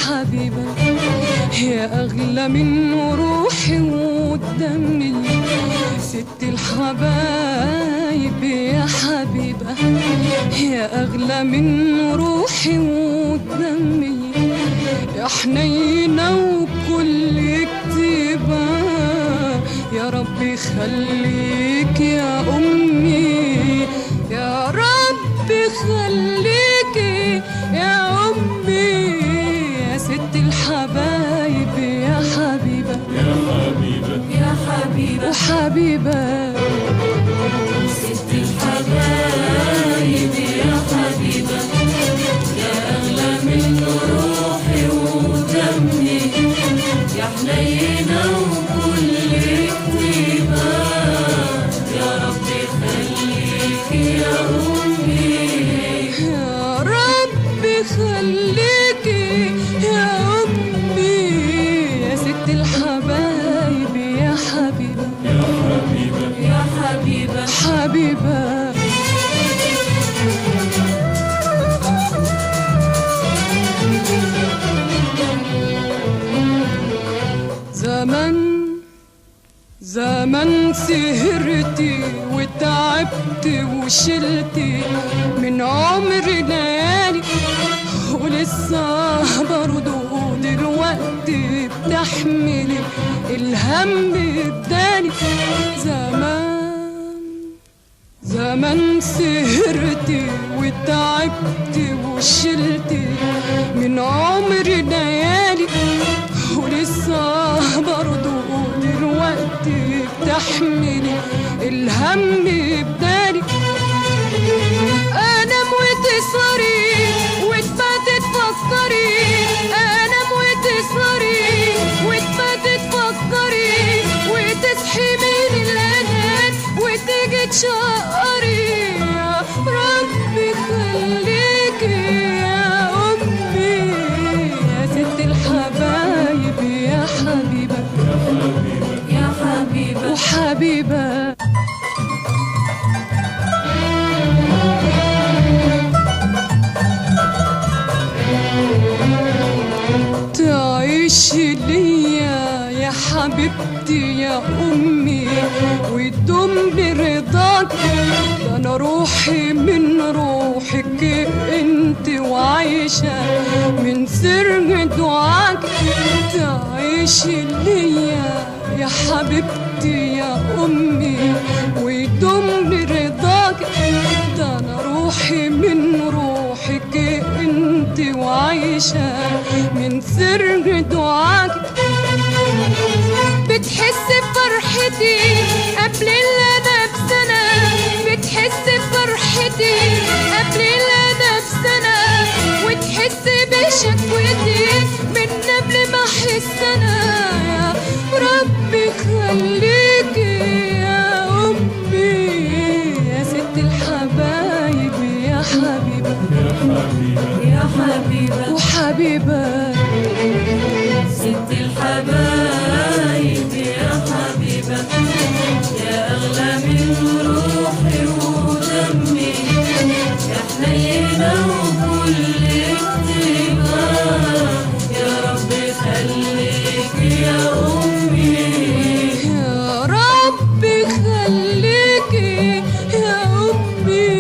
حبيبة يا أغلى من روحي ودمي، ست الحبايب يا حبيبة يا أغلى من روحي ودمي، يا حنينة وكل كتيبة يا ربي خليك يا أمي، يا ربي خليك يا أمي، يا ست الحبايب يا حبيبة يا حبيبة يا حبيبة وحبيبة، ست الحبايب يا حبيبة يا أغلى من روحي ودمي، يا حنينة وكل كتيبة يا ربي خليك يا أمي، يا ربي خليك يا أمي، يا ست الحبايب يا حبيبة يا حبيبة يا حبيبة حبيبة. زمن سهرتي وتعبت وشلتي من عمري ليالي، ولسه برضو دلوقتي بتحملي الهم الداني، زمن سهرتي وتعبت وشلتي من عمري ليالي، ولسه برضو دلوقتي بتحملي الهم بدالي، انام وتسهري وتباتي تفكري، انام وتسهري وتباتي تفكري، وتصحي من الانام وتيجي تشقري، يا ربي خليكي يا امي، يا ست الحبايب يا حبيبة يا حبيبة وحبيبة. تعيشي ليا يا حبيبتي يا أمي وتدوم برضاك، ده أنا روحي من روحك انت وعايشة من سر دعاك، تعيشي ليا يا حبيبتي يا أمي ويدوم برضاك، ده أنا روحي من روحك انت وعايشة من سر دعاك، بتحس بفرحتي قبل اللي أنا بسنة، بتحس بفرحتي قبل اللي أنا بسنة، وتحس بشكوتي من قبل ما أحس أنا، يا ربي خليكي يا أمي، يا ست الحبايب يا حبيبة يا حبيبة يا حبيبة وحبيبة، ست الحبايب يا حبيبة يا أغلى من روحي ودمي، يا حنينة وكل كتيبة يا ربي خليك يا أمي، يا ربي خليكي يا أمي،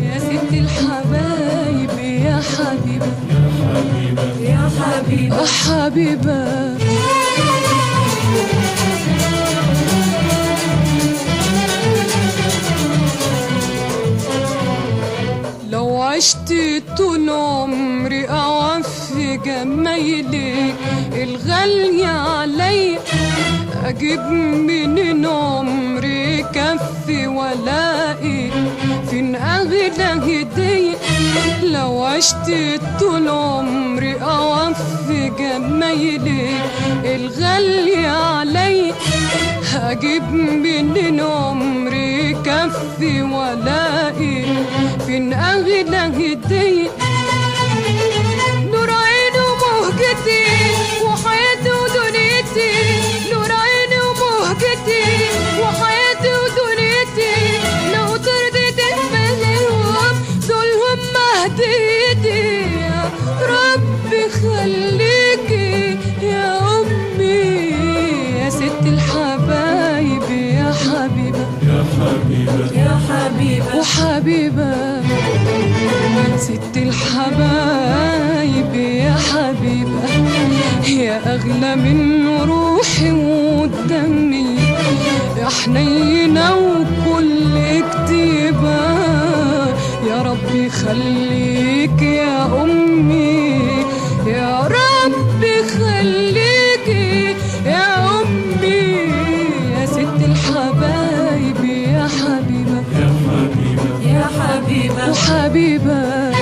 يا ست الحبايب يا حبيبة يا حبيبة حبيبة. لو عشت طول عمري أوفي جمايلك الغالية عليا، أجيب منين عمري ولائي فين أغلى هدية لو عشت طول عمري أوفي جمايلك الغالية علي هجيب منين عمري كفي ولائي فين أغلى هدية نور عيني ومهجتي وحياتي ودنيتي نور عيني ومهجتي وحياتي ودنيتي لو ترضيت بهم دولهم مهديتي يا ربي خليكي يا أمي يا ست الحبايب يا حبيبة يا حبيبة يا حبيبة وحبيبة ست الحبايب يا حبيبة يا أغلى من روحي ودمي يا حنينة وكل كتيبة يا ربي خليك يا أمي يا ربي خليكي يا أمي يا ست الحبايب يا حبيبة يا حبيبة يا حبيبة وحبيبة